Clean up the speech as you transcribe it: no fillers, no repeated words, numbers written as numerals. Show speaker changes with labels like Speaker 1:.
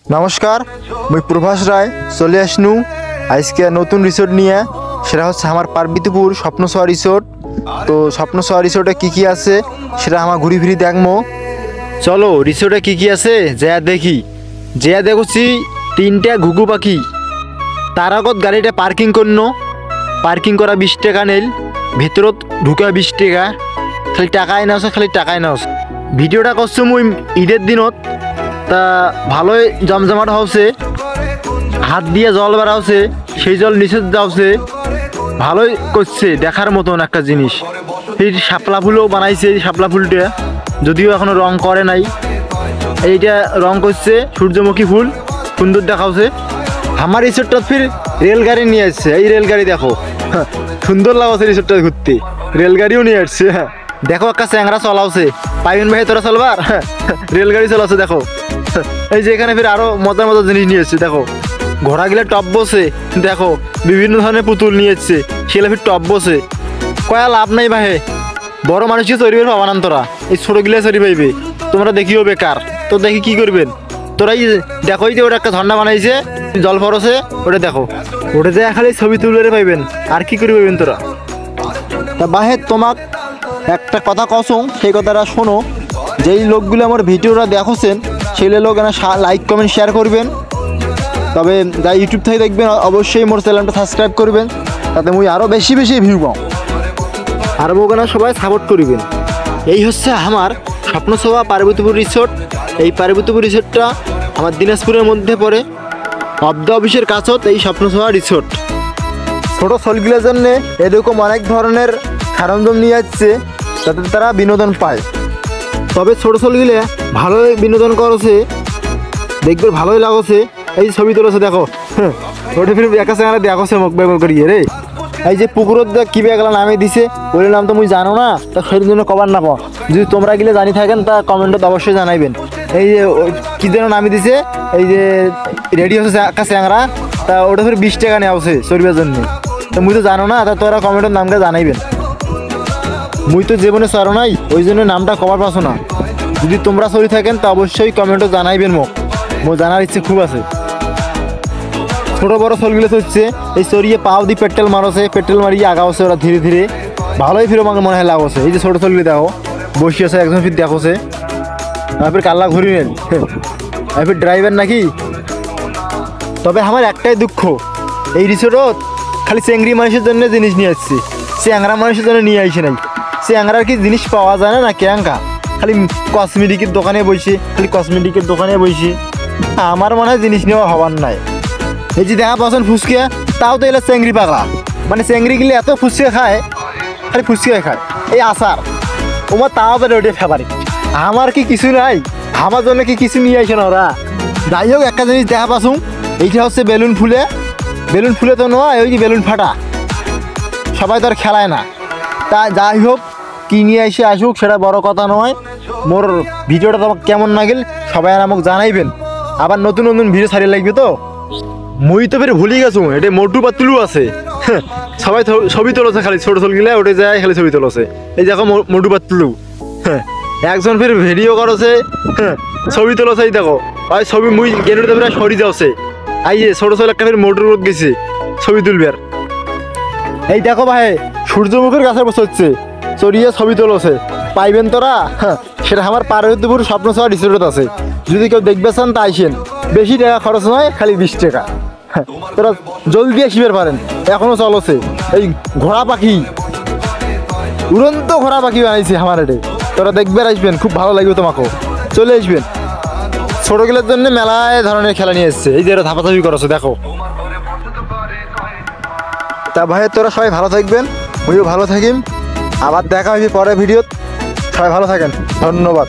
Speaker 1: নমস্কার, মুই প্রভাস রায় চলে আসনু আজকে নতুন রিসোর্ট নিয়ে। সেটা হচ্ছে আমার পার্বতীপুর স্বপ্নসোয়া রিসোর্ট। তো স্বপ্নসোয়া রিসোর্টে কী আছে সেটা আমার ঘুরি ফিরি দেখবো। চলো রিসোর্টে কী আছে যা দেখি। যা দেখছি 3টা ঘুঘু পাখি। তার আগত গাড়িটা পার্কিং করন, পার্কিং করা 20 টাকা নেল, ভিতরত ঢুকা 20 টাকা। খালি টাকাই নাওছে, খালি টাকাই নাওছে। ভিডিওটা করছো মুই ঈদের দিনত, তা ভালোই জমজমাট হচ্ছে। হাত দিয়ে জল বেড়াচ্ছে, সেই জল নিচে যাচ্ছে, ভালোই করছে। দেখার মতন একটা জিনিস। এই শাপলা ফুলও বানাইছে, এই শাপলা ফুলটা যদিও এখনো রং করে নাই। এইটা রং করছে, সূর্যমুখী ফুল সুন্দর দেখাচ্ছে। আমার রিসোর্টটা ফির রেলগাড়ি নিয়ে আসছে। এই রেলগাড়ি দেখো, সুন্দর লাগছে রিসোর্টটা ঘুরতে। রেলগাড়িও নিয়ে আসছে। দেখো একটা চ্যাংরা চলাওছে, পাইবেন ভাই তোরা চলবার? রেলগাড়ি চলাচ্ছে দেখো। এই যে এখানে ফির আরো মজার মজার জিনিস নিয়ে এসছে। দেখো ঘোড়াগুলা টপ বসে, দেখো বিভিন্ন ধরনের পুতুল নিয়ে এসছে, সেগুলো ফির টপ বসে। কয়া লাভ নাই ভাই, বড় মানুষকে চড়ি পাবে পাবানান তোরা, এই ছোটগুলা চড়ি পাইবে। তোমরা দেখিও বেকার, তো দেখি কি করবেন তোরাই। দেখো এই যে ওটা একটা ঝর্ণা বানাইছে, জল ফরসে, ওটা দেখো। ওটা যে খালি ছবি তুলে পাইবেন, আর কি করে পাইবেন তোরা। তা বাহে তোমাক একটা কথা কসং, সেই কথাটা শোনো। যেই লোকগুলো আমার ভিডিওটা দেখছেন সেই লোক লাইক কমেন্ট শেয়ার করবেন। তবে যা ইউটিউব থেকে দেখবেন অবশ্যই মোর চ্যানেলটা সাবস্ক্রাইব করবেন, তাতে মুই আরও বেশি বেশি ভিউ পাও। আর ওখানে সবাই সাপোর্ট করবেন। এই হচ্ছে আমার স্বপ্নসোয়া পার্বতীপুর রিসোর্ট। এই পার্বতীপুর রিসোর্টটা আমার দিনাজপুরের মধ্যে পড়ে, অব্দ অফিসের কাছত এই স্বপ্নসোয়া রিসোর্ট। ছোটো ছেলেগুলোর জন্য এরকম অনেক ধরনের সরঞ্জাম নিয়ে যাচ্ছে, যাতে তারা বিনোদন পায়। তবে ছোটো ছেলেগুলো ভালোই বিনোদন করেছে, দেখবে ভালোই লাগছে। এই ছবি তুলেছে দেখো, ওটা ফির একা সঙ্গে দেখছে মুখ বেগল করিয়ে রে। এই যে পুকুরের কী বেগলা নামে দিছে, ওই নাম তো মুই জানো না, তা সেই জন্য কবার না পাও। যদি তোমরা গেলে জানি থাকেন তা কমেন্টত অবশ্যই জানাইবেন। এই যে কী যেন নামে দিছে, এই যে রেডি হচ্ছে একা চ্যাংরা, তা ওটা ফির 20 টাকা নেওয়া হচ্ছে চড়বার জন্য। তা মুই তো জানো না, তা তোরা কমেন্টের নামটা জানাইবেন। মুই তো জীবনে চড়ো নাই, ওই জন্য নামটা কবার পাচ্ছ না। যদি তোমরা চড়ি থাকেন তা অবশ্যই কমেন্টও জানাইবেন। মোর জানার ইচ্ছে খুব আছে। ছোটো বড়ো চলগুলো হচ্ছে এই চড়িয়ে পাও দিয়ে পেট্রোল মারছে, পেট্রোল মারিয়ে আগাওছে ওরা ধীরে ধীরে, ভালোই ফিরে আমাকে মনে হয় লাগছে। এই যে ছোটো চলগুলো দেখো বসে আছে, একজন ফির দেখছে, তারপর কাল্লা ঘুরি নেন, তারপর ড্রাইভার নাকি। তবে আমার একটাই দুঃখ, এই রিসোর্টত খালি চেংড়ি মানুষের জন্য জিনিস নিয়ে আসছে, চ্যাংরা মানুষের জন্য নিয়ে আসে নাই। চ্যাংরার কি জিনিস পাওয়া যায় না ক্যাঙ্কা, খালি কসমেটিকের দোকানে বসে, খালি কসমেটিকের দোকানে বসে। আমার মনে হয় জিনিস নেওয়া হবার নাই। এই যে দেখা পাচ্ছেন ফুচকা, তাও তো এলা চেংড়ি পাগলা, মানে চেংড়ি গিলে এত ফুচকা খায়, খালি ফুচকা খায়। এই আচার ওমার তাও তো ওটা ফেভারিট। আমার কি কিছু নাই, আমার জন্য কি কিছু নিয়ে আসে না ওরা। যাই হোক একটা জিনিস দেখা পাচ্ছুন, এইটা হচ্ছে বেলুন ফুলে। বেলুন ফুলে তো নয়, ওই যে বেলুন ফাটা, সবাই তো আর খেলায় না। তা যাই হোক কি নিয়ে এসে আসুক সেটা বড় কথা নয়। মোর ভিডিওটা তোমাকে কেমন লাগিল সবাই আর আমাকে জানাইবেন। আবার নতুন নতুন ভিডিও ছাড়িয়ে লাগবে তো। মুই তো ফের ভুলি গেছো, এটা মোটু পাতলু আছে। সবাই ছবি তোলছে, খালি ছোটো ছোট গিলা ওঠে যায়, খালি ছবি তোলছে। এই দেখো মোটু পাতলু, একজন ফের ভিডিও করছে, ছবি তোলছে। এই দেখো ভাই ছবি মুই গেলুতে প্রায় সরি যাচ্ছে। এই যে ছোটো ছোট একটা ফের মোটর রোড গেছে ছবি তুলবার। এই দেখো ভাই সূর্যমুখীর গাছের বসে হচ্ছে, চড়িয়ে ছবি তোলছে। পাইবেন তোরা? সেটা আমার পার্বতীপুর স্বপ্নসোয়া রিসোর্ট আছে। যদি কেউ দেখবে চান তা আইসেন, বেশি টাকা খরচ নয়, খালি 20 টাকা। তোরা জলদি আসিবার পারেন, এখনো চলছে। এই ঘোড়া পাখি, উড়ন্ত ঘোড়া পাখি বানাইছে আমার এটে, তোরা দেখবে আসবেন, খুব ভালো লাগবে তোমাকেও, চলে আসবেন। ছোটগুলোর জন্য মেলায় ধরনের খেলা নিয়ে এসছে। এই যে এরা ধাপাধাপি করছে দেখো। তা ভাই তোরা সবাই ভালো থাকবেন, আমিও ভালো থাকিম। আবার দেখা হবে পরের ভিডিওত। সবাই ভালো থাকেন, ধন্যবাদ।